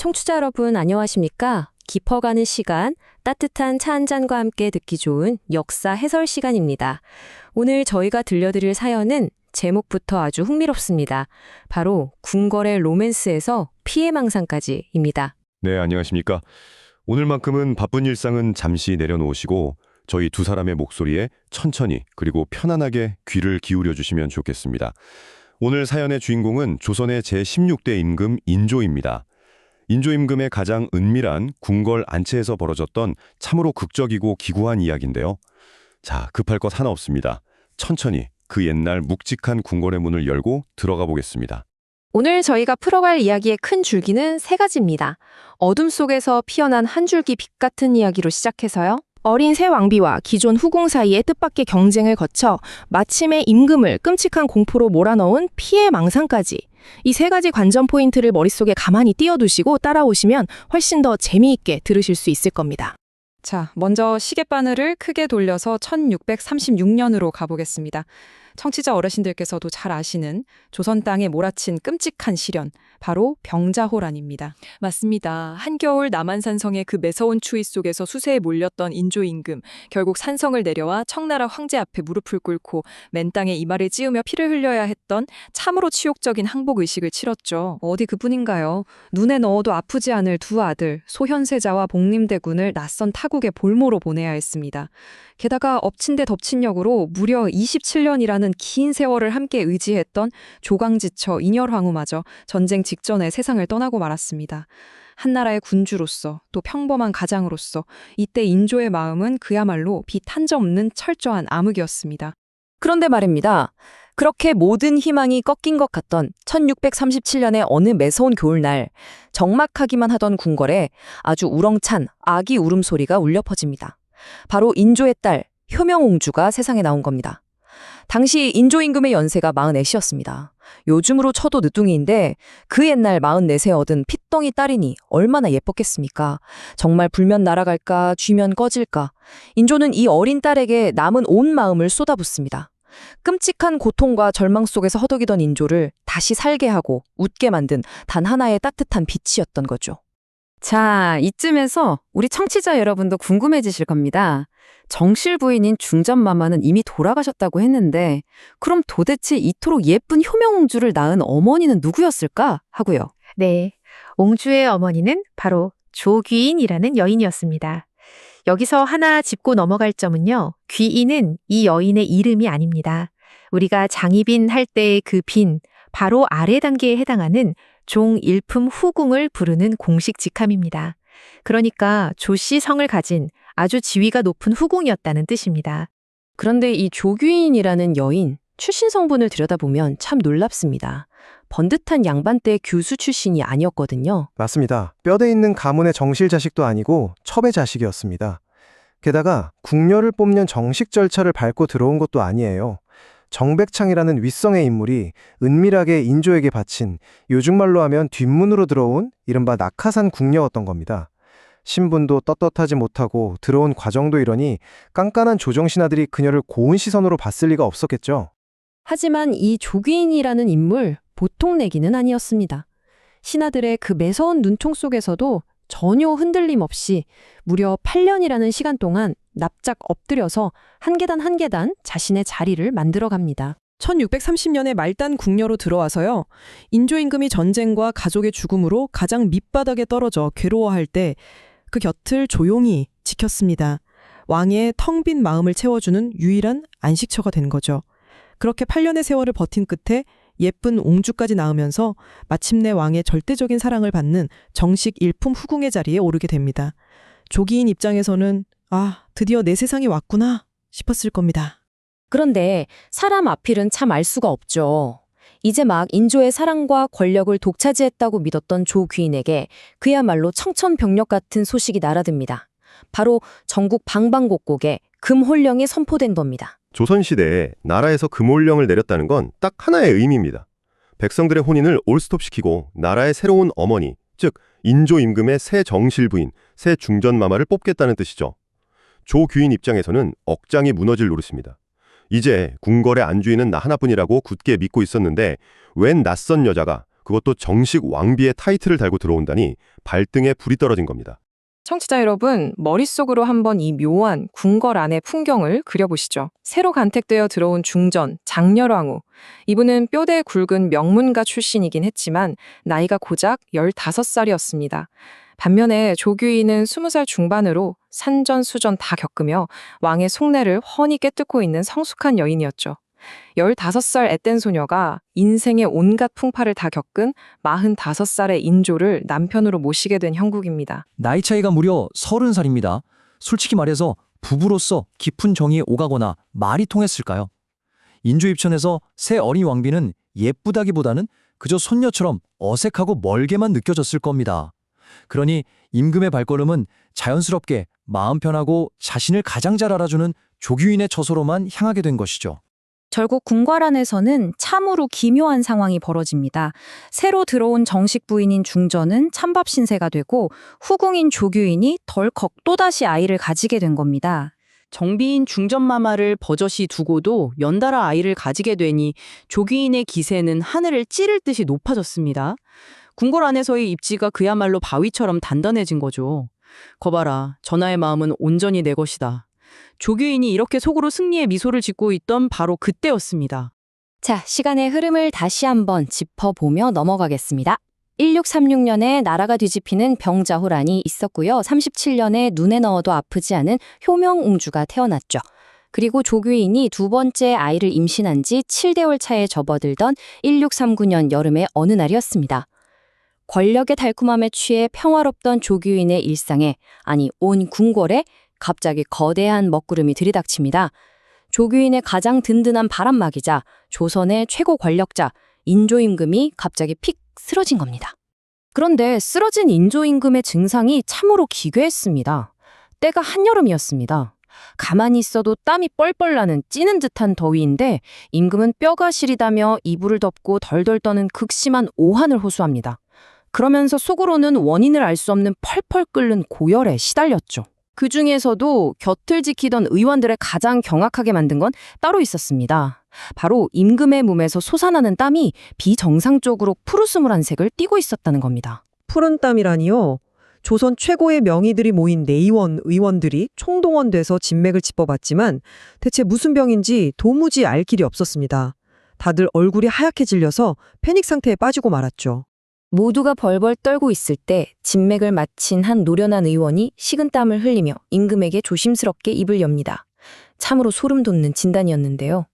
청취자 여러분 안녕하십니까? 깊어가는 시간, 따뜻한 차 한 잔과 함께 듣기 좋은 역사 해설 시간입니다. 오늘 저희가 들려드릴 사연은 제목부터 아주 흥미롭습니다. 바로 궁궐의 로맨스에서 피해망상까지입니다. 네, 안녕하십니까. 오늘만큼은 바쁜 일상은 잠시 내려놓으시고 저희 두 사람의 목소리에 천천히 그리고 편안하게 귀를 기울여 주시면 좋겠습니다. 오늘 사연의 주인공은 조선의 제16대 임금 인조입니다. 인조 임금의 가장 은밀한 궁궐 안채에서 벌어졌던 참으로 극적이고 기구한 이야기인데요. 자, 급할 것 하나 없습니다. 천천히 그 옛날 묵직한 궁궐의 문을 열고 들어가 보겠습니다. 오늘 저희가 풀어갈 이야기의 큰 줄기는 세 가지입니다. 어둠 속에서 피어난 한 줄기 빛 같은 이야기로 시작해서요. 어린 새 왕비와 기존 후궁 사이의 뜻밖의 경쟁을 거쳐 마침내 임금을 끔찍한 공포로 몰아넣은 피해망상까지. 이 세 가지 관전 포인트를 머릿속에 가만히 띄워두시고 따라오시면 훨씬 더 재미있게 들으실 수 있을 겁니다. 자, 먼저 시계바늘을 크게 돌려서 1636년으로 가보겠습니다. 청취자 어르신들께서도 잘 아시는 조선 땅에 몰아친 끔찍한 시련, 바로 병자호란입니다. 맞습니다. 한겨울 남한산성의 그 매서운 추위 속에서 수세에 몰렸던 인조 임금, 결국 산성을 내려와 청나라 황제 앞에 무릎을 꿇고 맨 땅에 이마를 찌우며 피를 흘려야 했던 참으로 치욕적인 항복의식을 치렀죠. 어디 그뿐인가요? 눈에 넣어도 아프지 않을 두 아들, 소현세자와 복림대군을 낯선 타국에 볼모로 보내야 했습니다. 게다가 엎친 데 덮친 역으로 무려 27년이라는 긴 세월을 함께 의지했던 조강지처 인열황후마저 전쟁 직전에 세상을 떠나고 말았습니다. 한나라의 군주로서 또 평범한 가장으로서 이때 인조의 마음은 그야말로 빛 한 점 없는 철저한 암흑이었습니다. 그런데 말입니다. 그렇게 모든 희망이 꺾인 것 같던 1637년의 어느 매서운 겨울날, 적막하기만 하던 궁궐에 아주 우렁찬 아기 울음소리가 울려 퍼집니다. 바로 인조의 딸 효명옹주가 세상에 나온 겁니다. 당시 인조 임금의 연세가 44이었습니다. 요즘으로 쳐도 늦둥이인데 그 옛날 44세 얻은 핏덩이 딸이니 얼마나 예뻤겠습니까? 정말 불면 날아갈까 쥐면 꺼질까. 인조는 이 어린 딸에게 남은 온 마음을 쏟아붓습니다. 끔찍한 고통과 절망 속에서 허덕이던 인조를 다시 살게 하고 웃게 만든 단 하나의 따뜻한 빛이었던 거죠. 자, 이쯤에서 우리 청취자 여러분도 궁금해지실 겁니다. 정실 부인인 중전마마는 이미 돌아가셨다고 했는데 그럼 도대체 이토록 예쁜 효명옹주를 낳은 어머니는 누구였을까 하고요. 네, 옹주의 어머니는 바로 조귀인이라는 여인이었습니다. 여기서 하나 짚고 넘어갈 점은요. 귀인은 이 여인의 이름이 아닙니다. 우리가 장희빈 할 때의 그 빈, 바로 아래 단계에 해당하는 종일품 후궁을 부르는 공식 직함입니다. 그러니까 조씨 성을 가진 아주 지위가 높은 후궁이었다는 뜻입니다. 그런데 이 조귀인이라는 여인, 출신 성분을 들여다보면 참 놀랍습니다. 번듯한 양반대 교수 출신이 아니었거든요. 맞습니다. 뼈대 있는 가문의 정실 자식도 아니고 첩의 자식이었습니다. 게다가 궁녀를 뽑는 정식 절차를 밟고 들어온 것도 아니에요. 정백창이라는 윗성의 인물이 은밀하게 인조에게 바친, 요즘 말로 하면 뒷문으로 들어온 이른바 낙하산 궁녀였던 겁니다. 신분도 떳떳하지 못하고 들어온 과정도 이러니 깐깐한 조정신하들이 그녀를 고운 시선으로 봤을 리가 없었겠죠. 하지만 이 조귀인이라는 인물, 보통 내기는 아니었습니다. 신하들의 그 매서운 눈총 속에서도 전혀 흔들림 없이 무려 8년이라는 시간 동안 납작 엎드려서 한 계단 한 계단 자신의 자리를 만들어갑니다. 1630년에 말단 궁녀로 들어와서요. 인조 임금이 전쟁과 가족의 죽음으로 가장 밑바닥에 떨어져 괴로워할 때 그 곁을 조용히 지켰습니다. 왕의 텅 빈 마음을 채워주는 유일한 안식처가 된 거죠. 그렇게 8년의 세월을 버틴 끝에 예쁜 옹주까지 낳으면서 마침내 왕의 절대적인 사랑을 받는 정식 일품 후궁의 자리에 오르게 됩니다. 조기인 입장에서는 드디어 내 세상이 왔구나 싶었을 겁니다. 그런데 사람 앞일은 참 알 수가 없죠. 이제 막 인조의 사랑과 권력을 독차지했다고 믿었던 조귀인에게 그야말로 청천벽력 같은 소식이 날아듭니다. 바로 전국 방방곡곡에 금홀령이 선포된 겁니다. 조선시대에 나라에서 금홀령을 내렸다는 건 딱 하나의 의미입니다. 백성들의 혼인을 올스톱시키고 나라의 새로운 어머니, 즉 인조 임금의 새 정실부인, 새 중전마마를 뽑겠다는 뜻이죠. 조귀인 입장에서는 억장이 무너질 노릇입니다. 이제 궁궐의 안주인은 나 하나뿐이라고 굳게 믿고 있었는데 웬 낯선 여자가 그것도 정식 왕비의 타이틀을 달고 들어온다니 발등에 불이 떨어진 겁니다. 청취자 여러분, 머릿속으로 한번 이 묘한 궁궐 안의 풍경을 그려보시죠. 새로 간택되어 들어온 중전, 장렬왕후. 이분은 뼈대 굵은 명문가 출신이긴 했지만 나이가 고작 15살이었습니다. 반면에 조규희는 20살 중반으로 산전수전 다 겪으며 왕의 속내를 훤히 꿰뚫고 있는 성숙한 여인이었죠. 15살 앳된 소녀가 인생의 온갖 풍파를 다 겪은 45살의 인조를 남편으로 모시게 된 형국입니다. 나이 차이가 무려 30살입니다. 솔직히 말해서 부부로서 깊은 정이 오가거나 말이 통했을까요? 인조 입천에서 새 어린 왕비는 예쁘다기보다는 그저 손녀처럼 어색하고 멀게만 느껴졌을 겁니다. 그러니 임금의 발걸음은 자연스럽게 마음 편하고 자신을 가장 잘 알아주는 조규인의 처소로만 향하게 된 것이죠. 결국 궁궐 안에서는 참으로 기묘한 상황이 벌어집니다. 새로 들어온 정식 부인인 중전은 찬밥 신세가 되고 후궁인 조규인이 덜컥 또다시 아이를 가지게 된 겁니다. 정비인 중전마마를 버젓이 두고도 연달아 아이를 가지게 되니 조규인의 기세는 하늘을 찌를 듯이 높아졌습니다. 궁궐 안에서의 입지가 그야말로 바위처럼 단단해진 거죠. 거봐라, 전하의 마음은 온전히 내 것이다. 조규인이 이렇게 속으로 승리의 미소를 짓고 있던 바로 그때였습니다. 자, 시간의 흐름을 다시 한번 짚어보며 넘어가겠습니다. 1636년에 나라가 뒤집히는 병자호란이 있었고요. 37년에 눈에 넣어도 아프지 않은 효명옹주가 태어났죠. 그리고 조규인이 두 번째 아이를 임신한 지 7개월 차에 접어들던 1639년 여름의 어느 날이었습니다. 권력의 달콤함에 취해 평화롭던 조규인의 일상에, 아니 온 궁궐에 갑자기 거대한 먹구름이 들이닥칩니다. 조규인의 가장 든든한 바람막이자 조선의 최고 권력자 인조임금이 갑자기 픽 쓰러진 겁니다. 그런데 쓰러진 인조임금의 증상이 참으로 기괴했습니다. 때가 한여름이었습니다. 가만히 있어도 땀이 뻘뻘 나는 찌는 듯한 더위인데 임금은 뼈가 시리다며 이불을 덮고 덜덜 떠는 극심한 오한을 호소합니다. 그러면서 속으로는 원인을 알 수 없는 펄펄 끓는 고열에 시달렸죠. 그 중에서도 곁을 지키던 의원들을 가장 경악하게 만든 건 따로 있었습니다. 바로 임금의 몸에서 솟아나는 땀이 비정상적으로 푸르스물한 색을 띠고 있었다는 겁니다. 푸른 땀이라니요? 조선 최고의 명의들이 모인 내의원 의원들이 총동원돼서 진맥을 짚어봤지만 대체 무슨 병인지 도무지 알 길이 없었습니다. 다들 얼굴이 하얗게 질려서 패닉 상태에 빠지고 말았죠. 모두가 벌벌 떨고 있을 때 진맥을 마친 한 노련한 의원이 식은땀을 흘리며 임금에게 조심스럽게 입을 엽니다. 참으로 소름 돋는 진단이었는데요.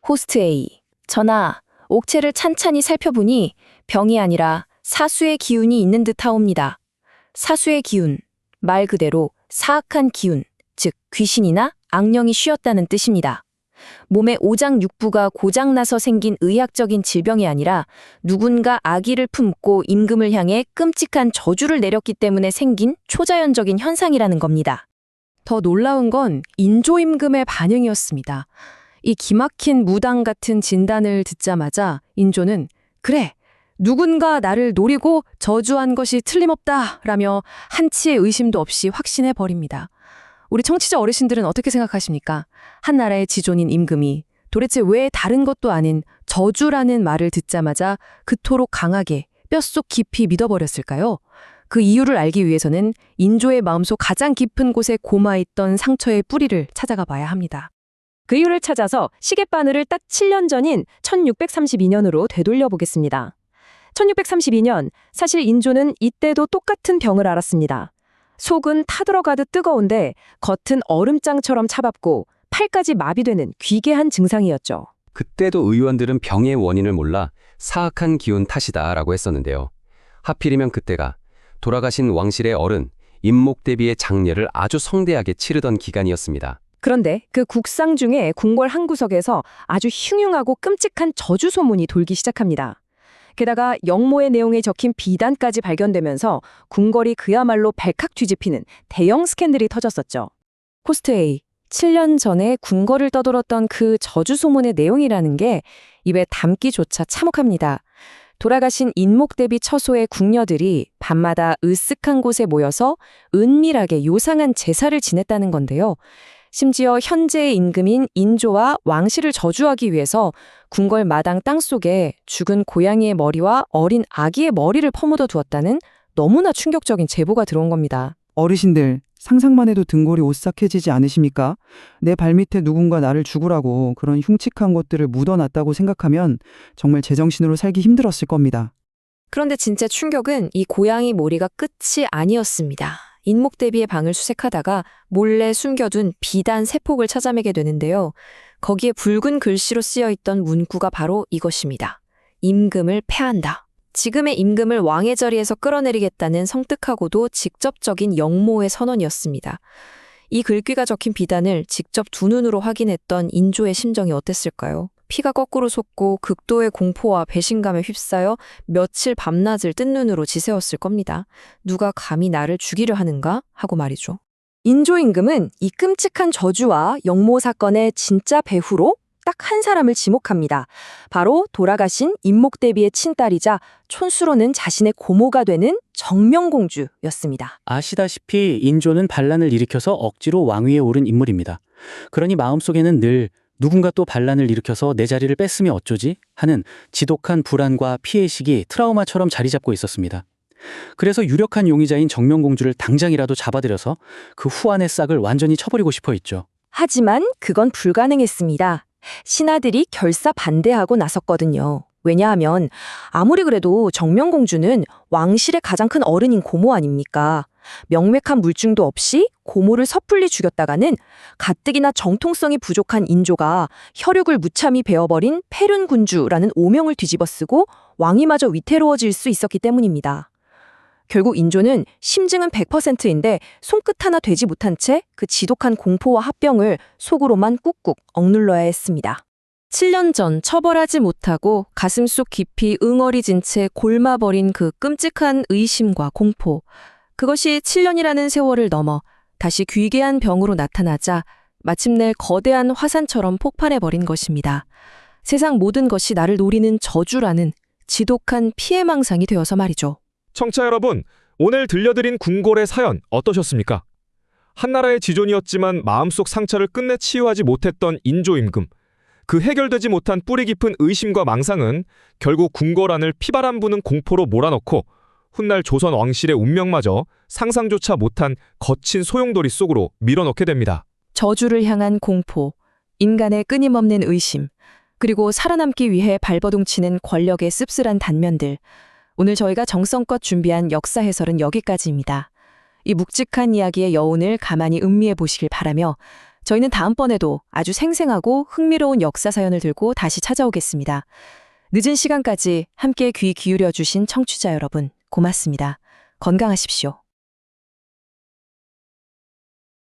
호스트 A, 전하, 옥체를 찬찬히 살펴보니 병이 아니라 사수의 기운이 있는 듯하옵니다. 사수의 기운, 말 그대로 사악한 기운, 즉 귀신이나 악령이 쉬었다는 뜻입니다. 몸의 오장육부가 고장나서 생긴 의학적인 질병이 아니라 누군가 악의를 품고 임금을 향해 끔찍한 저주를 내렸기 때문에 생긴 초자연적인 현상이라는 겁니다. 더 놀라운 건 인조임금의 반응이었습니다. 이 기막힌 무당 같은 진단을 듣자마자 인조는 그래, 누군가 나를 노리고 저주한 것이 틀림없다 라며 한치의 의심도 없이 확신해 버립니다. 우리 청취자 어르신들은 어떻게 생각하십니까? 한 나라의 지존인 임금이 도대체 왜 다른 것도 아닌 저주라는 말을 듣자마자 그토록 강하게 뼛속 깊이 믿어버렸을까요? 그 이유를 알기 위해서는 인조의 마음속 가장 깊은 곳에 고마있던 상처의 뿌리를 찾아가 봐야 합니다. 그 이유를 찾아서 시계바늘을 딱 7년 전인 1632년으로 되돌려 보겠습니다. 1632년, 사실 인조는 이때도 똑같은 병을 앓았습니다. 속은 타들어가듯 뜨거운데 겉은 얼음장처럼 차갑고 팔까지 마비되는 귀괴한 증상이었죠. 그때도 의원들은 병의 원인을 몰라 사악한 기운 탓이다라고 했었는데요. 하필이면 그때가 돌아가신 왕실의 어른 임목대비의 장례를 아주 성대하게 치르던 기간이었습니다. 그런데 그 국상 중에 궁궐 한 구석에서 아주 흉흉하고 끔찍한 저주 소문이 돌기 시작합니다. 게다가 영모의 내용에 적힌 비단까지 발견되면서 궁궐이 그야말로 발칵 뒤집히는 대형 스캔들이 터졌었죠. 호스트 A, 7년 전에 궁궐을 떠돌았던 그 저주 소문의 내용이라는 게 입에 담기조차 참혹합니다. 돌아가신 인목대비 처소의 궁녀들이 밤마다 으쓱한 곳에 모여서 은밀하게 요상한 제사를 지냈다는 건데요. 심지어 현재의 임금인 인조와 왕실을 저주하기 위해서 궁궐 마당 땅속에 죽은 고양이의 머리와 어린 아기의 머리를 퍼묻어 두었다는 너무나 충격적인 제보가 들어온 겁니다. 어르신들, 상상만 해도 등골이 오싹해지지 않으십니까? 내 발밑에 누군가 나를 죽으라고 그런 흉측한 것들을 묻어놨다고 생각하면 정말 제정신으로 살기 힘들었을 겁니다. 그런데 진짜 충격은 이 고양이 머리가 끝이 아니었습니다. 인목대비의 방을 수색하다가 몰래 숨겨둔 비단 세폭을 찾아내게 되는데요. 거기에 붉은 글씨로 쓰여있던 문구가 바로 이것입니다. 임금을 패한다. 지금의 임금을 왕의 자리에서 끌어내리겠다는 성뜩하고도 직접적인 영모의 선언이었습니다. 이 글귀가 적힌 비단을 직접 두 눈으로 확인했던 인조의 심정이 어땠을까요? 피가 거꾸로 솟고 극도의 공포와 배신감에 휩싸여 며칠 밤낮을 뜬 눈으로 지새웠을 겁니다. 누가 감히 나를 죽이려 하는가? 하고 말이죠. 인조 임금은 이 끔찍한 저주와 영모 사건의 진짜 배후로 딱 한 사람을 지목합니다. 바로 돌아가신 인목대비의 친딸이자 촌수로는 자신의 고모가 되는 정명공주였습니다. 아시다시피 인조는 반란을 일으켜서 억지로 왕위에 오른 인물입니다. 그러니 마음속에는 늘 누군가 또 반란을 일으켜서 내 자리를 뺐으면 어쩌지? 하는 지독한 불안과 피해의식이 트라우마처럼 자리 잡고 있었습니다. 그래서 유력한 용의자인 정명공주를 당장이라도 잡아들여서 그 후안의 싹을 완전히 쳐버리고 싶어 했죠. 하지만 그건 불가능했습니다. 신하들이 결사 반대하고 나섰거든요. 왜냐하면 아무리 그래도 정명공주는 왕실의 가장 큰 어른인 고모 아닙니까? 명백한 물증도 없이 고모를 섣불리 죽였다가는 가뜩이나 정통성이 부족한 인조가 혈육을 무참히 베어버린 패륜군주라는 오명을 뒤집어쓰고 왕위마저 위태로워질 수 있었기 때문입니다. 결국 인조는 심증은 100%인데 손끝 하나 되지 못한 채 그 지독한 공포와 합병을 속으로만 꾹꾹 억눌러야 했습니다. 7년 전 처벌하지 못하고 가슴속 깊이 응어리진 채 골마버린 그 끔찍한 의심과 공포. 그것이 7년이라는 세월을 넘어 다시 귀괴한 병으로 나타나자 마침내 거대한 화산처럼 폭발해버린 것입니다. 세상 모든 것이 나를 노리는 저주라는 지독한 피해망상이 되어서 말이죠. 청취자 여러분, 오늘 들려드린 궁궐의 사연 어떠셨습니까? 한나라의 지존이었지만 마음속 상처를 끝내 치유하지 못했던 인조 임금. 그 해결되지 못한 뿌리 깊은 의심과 망상은 결국 궁궐 안을 피바람 부는 공포로 몰아넣고 훗날 조선 왕실의 운명마저 상상조차 못한 거친 소용돌이 속으로 밀어넣게 됩니다. 저주를 향한 공포, 인간의 끊임없는 의심, 그리고 살아남기 위해 발버둥치는 권력의 씁쓸한 단면들. 오늘 저희가 정성껏 준비한 역사 해설은 여기까지입니다. 이 묵직한 이야기의 여운을 가만히 음미해 보시길 바라며 저희는 다음번에도 아주 생생하고 흥미로운 역사 사연을 들고 다시 찾아오겠습니다. 늦은 시간까지 함께 귀 기울여 주신 청취자 여러분, 고맙습니다. 건강하십시오.